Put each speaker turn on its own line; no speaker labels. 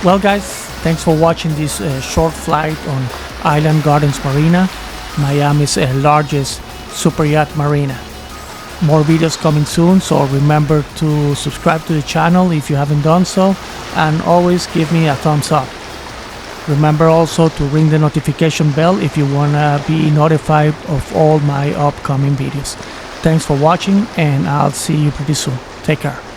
Well guys, thanks for watching this short flight on Island Gardens Marina, Miami's largest super yacht marina. More videos coming soon, so remember to subscribe to the channel if you haven't done so, and always give me a thumbs up. Remember also to ring the notification bell if you want to be notified of all my upcoming videos. Thanks for watching, and I'll see you pretty soon. Take care.